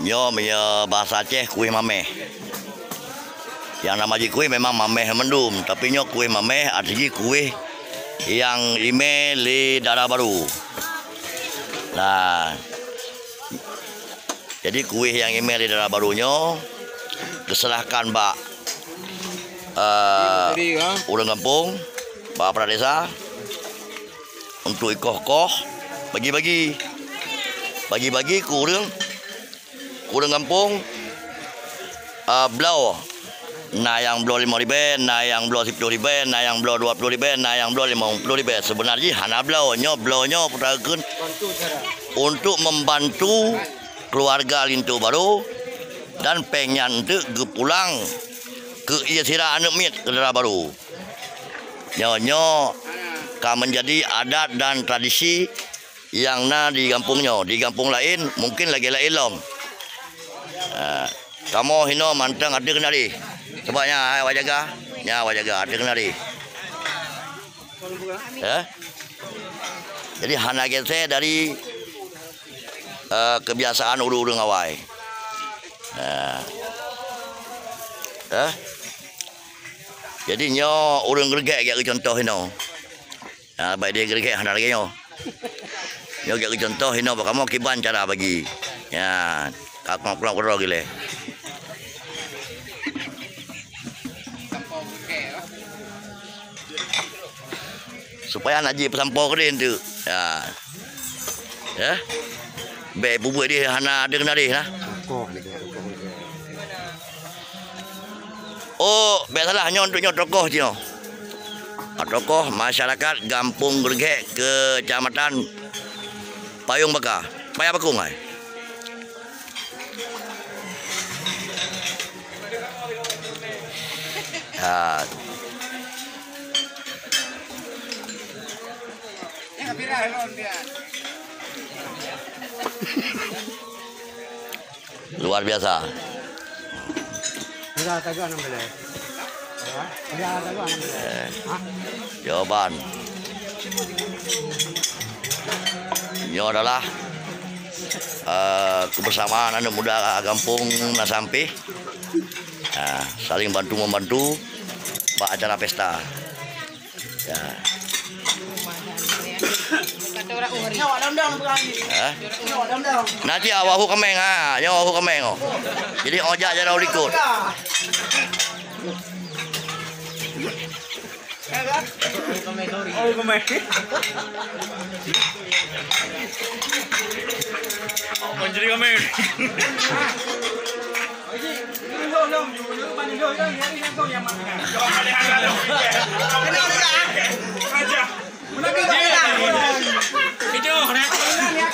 Nyo bahasa Aceh kuih mameh. Yang nama kuih memang mameh mendum, tapi nyo kuih mameh artinya kuih yang ime li Darah Baru. Nah, jadi kuih yang ime li Darah Barunya diserahkan Mbak urang kampung, Mbak Kepala Desa untuk ikoh-koh bagi-bagi ke urang kampung belau. Nah yang belau 5.000, nah yang belau 10.000, nah yang belau 20.000, nah yang belau 50.000. Sebenarnya hana belaunya perakan untuk membantu keluarga Lintu Baru dan pengen tu pulang ke Sirah anak mit ke Darah Baru. Nyo kan menjadi adat dan tradisi yang di kampungnya. Di kampung lain mungkin lagi lain lom. Kamu hino mantang ada kenali. Sebabnya wajaga ada kenali. Jadi hana saya dari kebiasaan urung awai. Jadi nyo urung gergek ke contoh hino. Baik dia gergek hana lagi nyo. Nyo ke contoh hino kamu kiban cara bagi. Ya, aku pulang gile. Supaya anak ji pesampau keren tu. Ya. Baik bubuk dia hana ada kena dia. Oh, biasalah nyo untuk nyo tokoh je. Tokoh masyarakat Kampung Gergek Kecamatan Payung Bakar. Payah Bakung ai. Luar biasa. Jawaban. Ini adalah kebersamaan anak muda kampung Nasampi. Saling bantu-membantu acara pesta. Ya. Nanti awahu kemeng nyawahu kemeng. Jadi ojak jara ikut. Menjadi kemeng.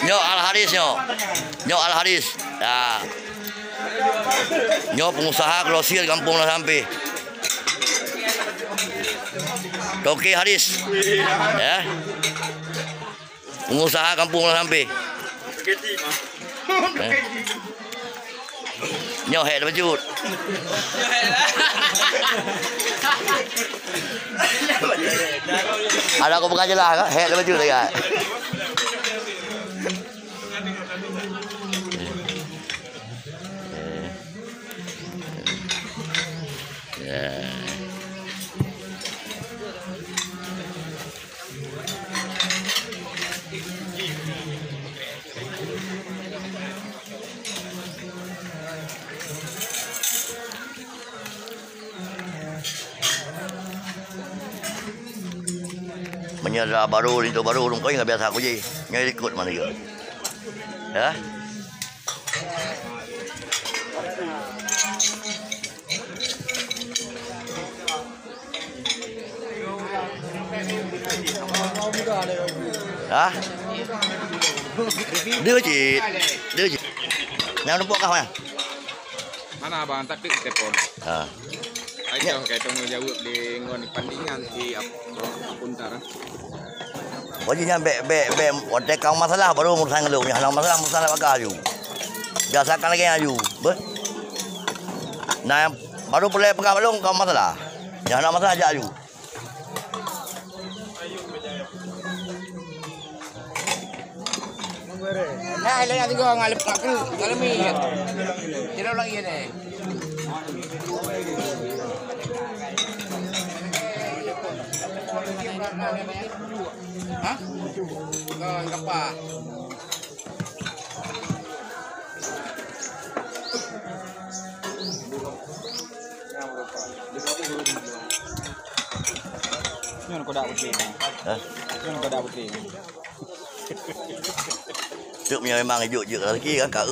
Nyo Al Haris. Ya. Nyo pengusaha grosir Kampung Nasampi. Toki Haris. Ya. Pengusaha Kampung Nasampi. Nyo hek baju. Ada aku buka jelah hek baju dekat. Menyerah baru itu baru urung kau nggak biasa aku je nyari ikut mana juga ya. Đưa chị nào nó bỏ kau ya mana abang tak dik telepon. Ayo kayak tunggu jauh di ngon pandingan di Apuntar. Pokoknya nyampe otek kau masalah baru urusan lu nya masalah bagaju. Biasakan lagi aju. Nah baru boleh pegang belum kau masalah. Jangan masalah aja aju. Nah, lain tu gua ngalep ngalami. Tidak lagi ni. Hah? Kau apa? Nyon kau dah putih. Hah? Nyon kau dah putih. Trước punya memang hidup je lagi kan kak.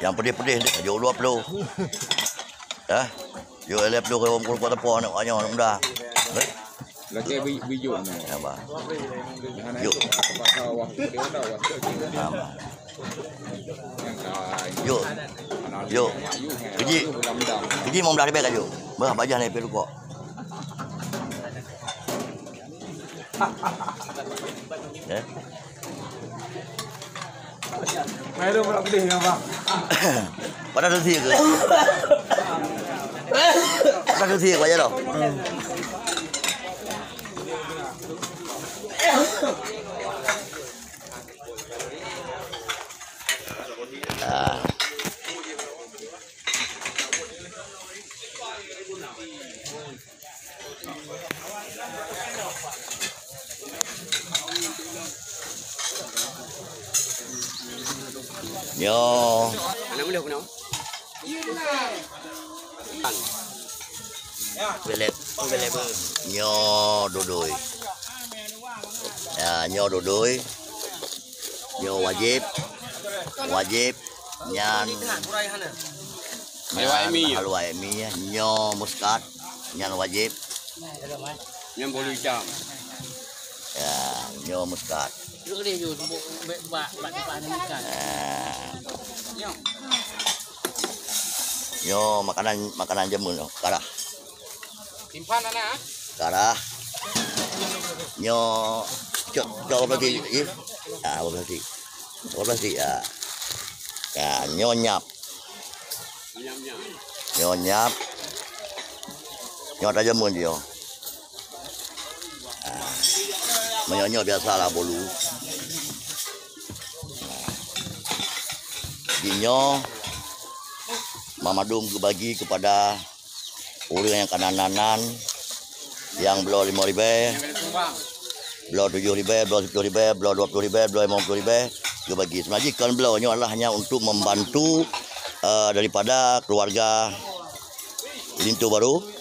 Yang pedih-pedih dia jauh luap lu. Dah. Yo elep lu kalau kuat tepo nak banyak nak mudah. Lagi bijuk ni. Apa? Yuk. Pasal wah dia dah wah. Sama. Yuk. Yuk. Keji mau belah lebih kan yuk. Belah bajah ni perlu kok. Ya. Mai lu berapa pedih apa? Pada tu ke? Pada tu ke aja dah. Ah. Yo. Anak boleh aku nak. Belep. Nyo dudui. Ya, nyo dudui. Nyo wajib. Nyan. Halwa emi ya. Nyo muskat. Nyan wajib. Yang boleh jam. Ya, nyo muskat. Duduk dia je, bak ni kan. Nyo makanan jamun no. Karah. Simpan anak. Karah. Nyo cok berarti ya. Ah, berarti. Berarti ya. Ya, nyo nyap. Nyo nyap. Nyo tak jamun dia. Menyo biasalah bolu. Dinyo Mama Dum bagi kepada orang yang kanananan yang belum 5.000, belum 7.000, belum 10.000, belum 20.000, belum 50.000 dia bagi. Sebenarnya kan belaunya adalah hanya untuk membantu daripada keluarga Lintu Baru.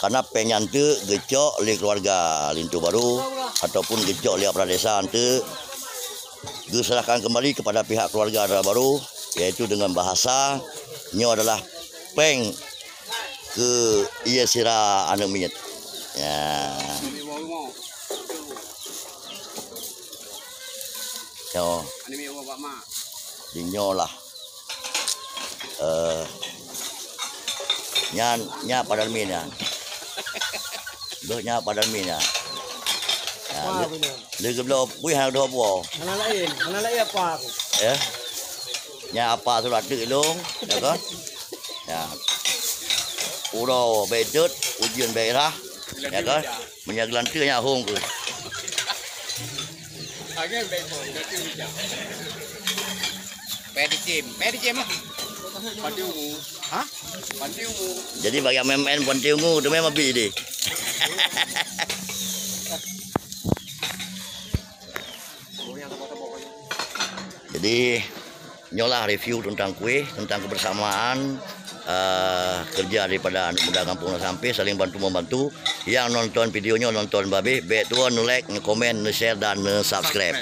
Karena pengen tu gecok oleh keluarga Lintu Baru ataupun gecok oleh pradesa tu diserahkan kembali kepada pihak keluarga Lintu Baru, yaitu dengan bahasa nyo adalah peng ke ia sira anu minyet. Ya. Yo. Dinyo lah. Nya padal minnya. Nya padal minnya. Ya. Lagi belum puih hang dah apa? Mana lain apa aku? Ya. Nya apa surat dilung, ya kan? Ya. Uro becut, ujian beirah, ya kan? Menyagelan tu nya hong ke. Agak baik pun, nanti bijak. Pedi jam lah. Panti ungu. Hah? Panti ungu. Jadi bagi MMN panti ungu tu memang bi dia. Jadi nyolah review tentang kuih, tentang kebersamaan kerja daripada anak muda kampung sampai saling bantu-membantu. Yang nonton videonya nonton babe, bet tu like, komen, share dan subscribe.